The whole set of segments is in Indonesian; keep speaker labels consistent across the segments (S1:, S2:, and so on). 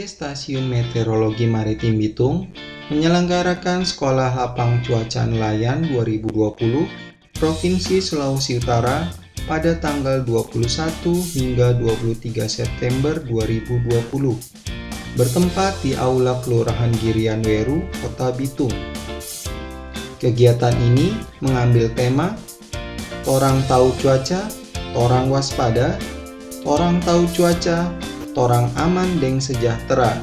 S1: Stasiun Meteorologi Maritim Bitung menyelenggarakan Sekolah Lapang Cuaca Nelayan 2020 Provinsi Sulawesi Utara pada tanggal 21 hingga 23 September 2020 bertempat di Aula Kelurahan Girian Weru, Kota Bitung. Kegiatan ini mengambil tema Torang Tahu Cuaca, Torang Waspada, Torang Tahu Cuaca, Torang Aman Deng Sejahtera.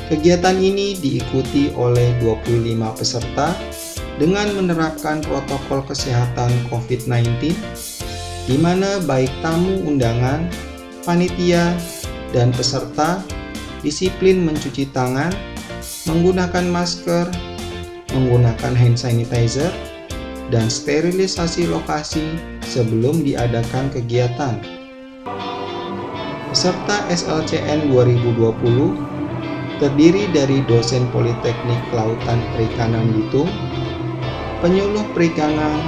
S1: Kegiatan ini diikuti oleh 25 peserta dengan menerapkan protokol kesehatan COVID-19, di mana baik tamu undangan, panitia, dan peserta disiplin mencuci tangan, menggunakan masker, menggunakan hand sanitizer, dan sterilisasi lokasi sebelum diadakan kegiatan. Peserta SLCN 2020 terdiri dari dosen Politeknik Kelautan Perikanan Bitung, penyuluh perikanan,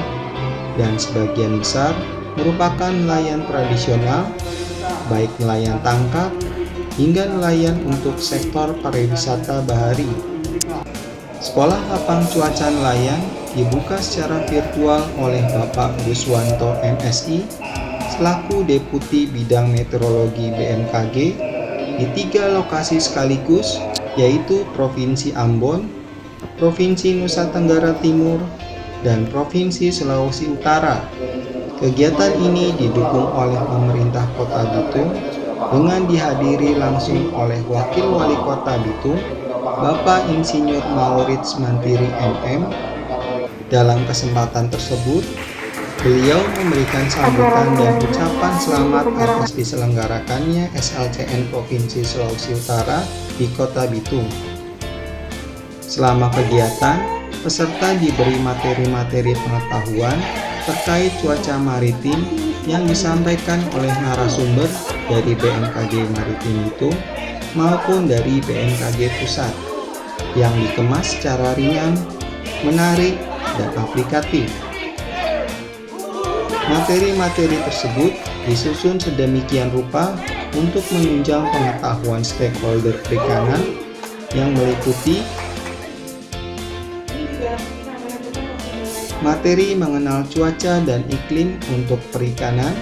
S1: dan sebagian besar merupakan nelayan tradisional, baik nelayan tangkap hingga nelayan untuk sektor pariwisata bahari. Sekolah Lapang Cuaca Nelayan dibuka secara virtual oleh Bapak Guswanto MSI selaku Deputi Bidang Meteorologi BMKG di 3 lokasi sekaligus, yaitu Provinsi Ambon, Provinsi Nusa Tenggara Timur, dan Provinsi Sulawesi Utara. Kegiatan ini didukung oleh pemerintah Kota Bitung dengan dihadiri langsung oleh Wakil Wali Kota Bitung, Bapak Insinyur Maurits Mantiri MM. Dalam kesempatan tersebut, beliau memberikan sambutan dan ucapan selamat atas diselenggarakannya SLCN Provinsi Sulawesi Utara di Kota Bitung. Selama kegiatan, peserta diberi materi-materi pengetahuan terkait cuaca maritim yang disampaikan oleh narasumber dari BMKG Maritim Bitung maupun dari BMKG Pusat, yang dikemas secara ringan, menarik, dan aplikatif. Materi-materi tersebut disusun sedemikian rupa untuk menunjang pengetahuan stakeholder perikanan yang meliputi materi mengenal cuaca dan iklim untuk perikanan,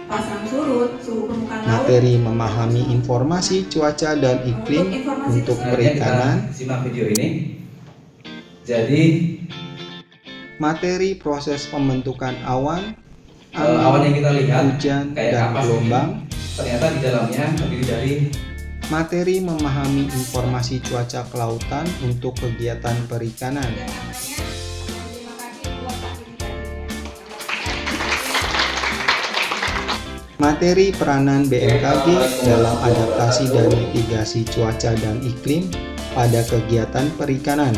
S2: pasang surut, suhu permukaan laut.
S1: Materi memahami informasi cuaca dan iklim untuk perikanan.
S3: Simak video ini. Jadi
S1: materi proses pembentukan awan,
S3: awan yang kita lihat
S1: hujan,
S3: kayak
S1: dan
S3: kapas
S1: gelombang.
S3: Ternyata di dalamnya terdiri dari
S1: materi memahami informasi cuaca kelautan untuk kegiatan perikanan. Materi peranan BMKG dalam adaptasi dan mitigasi cuaca dan iklim pada kegiatan perikanan.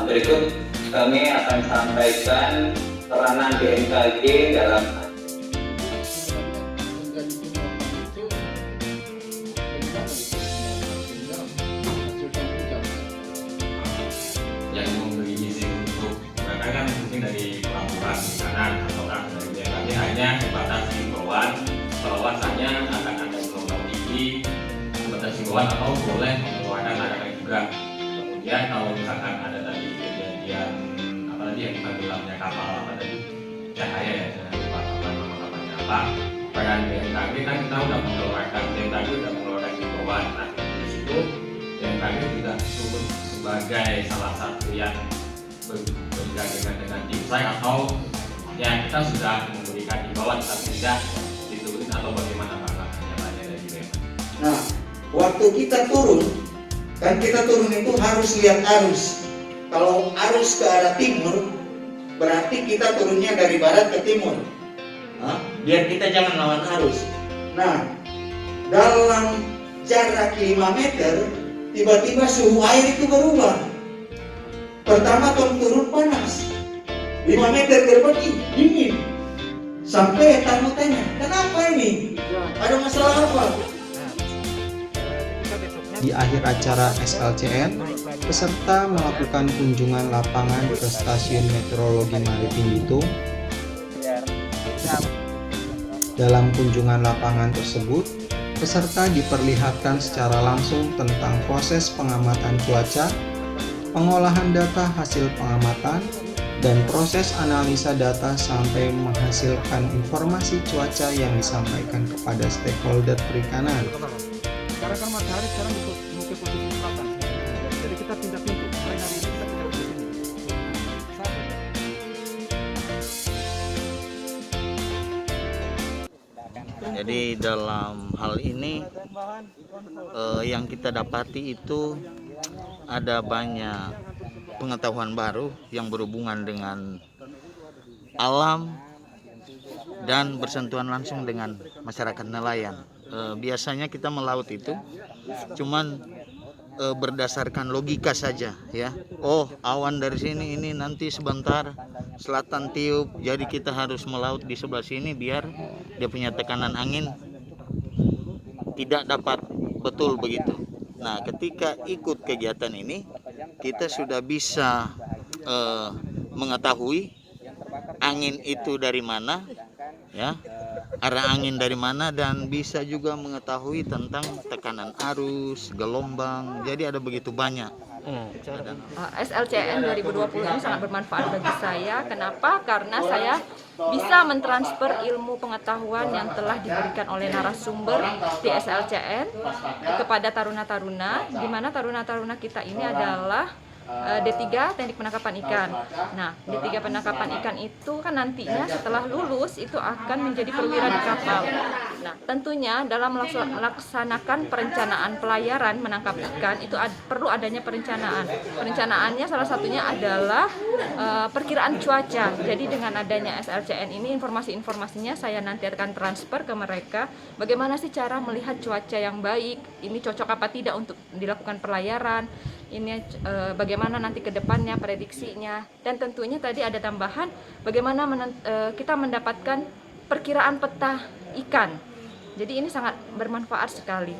S4: Berikut kami akan sampaikan peranan BMKG dalam
S5: yang memberi izin untuk mereka kan mungkin dari pelabuhan perikanan atau dari BMKG hanya sebatas himbauan bahwasanya akan ada gelombang tinggi, sebatas himbauan atau boleh mengeluarkan larangan juga. Kemudian kalau misalkan ada tadi kejadian apa tadi yang tenggelamnya kapal apa tadi cahaya ya, saya lupa nama kapalnya apa. Peran BMKG kan kita udah mengeluarkan himbauan. Nah di situ BMKG juga turut sebagai salah satu yang bergabung dengan insight atau ya kita sudah memberikan himbauan tapi tidak diturutin atau bagaimana Pak langkahnya dari BMKG.
S6: Nah, waktu kita turun, kan kita turun itu harus lihat arus. Kalau arus ke arah timur, berarti kita turunnya dari barat ke timur. Nah, biar kita jangan lawan arus. Nah, dalam jarak 5 meter, tiba-tiba suhu air itu berubah. Pertama turun panas, 5 meter ke depan dingin. Sampai tamu tanya, kenapa ini? Ada masalah apa?
S1: Di akhir acara SLCN, peserta melakukan kunjungan lapangan ke Stasiun Meteorologi Maritim Bitung. Dalam kunjungan lapangan tersebut, peserta diperlihatkan secara langsung tentang proses pengamatan cuaca, pengolahan data hasil pengamatan, dan proses analisa data sampai menghasilkan informasi cuaca yang disampaikan kepada stakeholder perikanan.
S7: Karena kan matahari sekarang mau ke posisi selatan, jadi kita pindah pintu. Hari ini kita pindah ke sini.
S8: Jadi dalam hal ini yang kita dapati itu ada banyak pengetahuan baru yang berhubungan dengan alam dan bersentuhan langsung dengan masyarakat nelayan. Biasanya kita melaut itu cuman berdasarkan logika saja ya. Oh, awan dari sini ini nanti sebentar selatan tiup, jadi kita harus melaut di sebelah sini biar dia punya tekanan angin tidak dapat betul begitu. Nah, ketika ikut kegiatan ini kita sudah bisa mengetahui angin itu dari mana ya, arah angin dari mana, dan bisa juga mengetahui tentang tekanan arus, gelombang. Jadi ada begitu banyak.
S9: SLCN 2020 ini sangat bermanfaat bagi saya. Kenapa? Karena saya bisa mentransfer ilmu pengetahuan yang telah diberikan oleh narasumber di SLCN kepada taruna-taruna, di mana taruna-taruna kita ini adalah D3 Teknik Penangkapan Ikan. Nah, D3 Penangkapan Ikan itu kan nantinya setelah lulus itu akan menjadi perwira di kapal. Nah, tentunya dalam melaksanakan perencanaan pelayaran menangkap ikan itu perlu adanya perencanaan. Perencanaannya salah satunya adalah perkiraan cuaca. Jadi dengan adanya SLCN ini informasi-informasinya saya nanti akan transfer ke mereka. Bagaimana sih cara melihat cuaca yang baik? Ini cocok apa tidak untuk dilakukan pelayaran? Ini bagaimana nanti ke depannya prediksinya, dan tentunya tadi ada tambahan bagaimana kita mendapatkan perkiraan peta ikan. Jadi ini sangat bermanfaat sekali.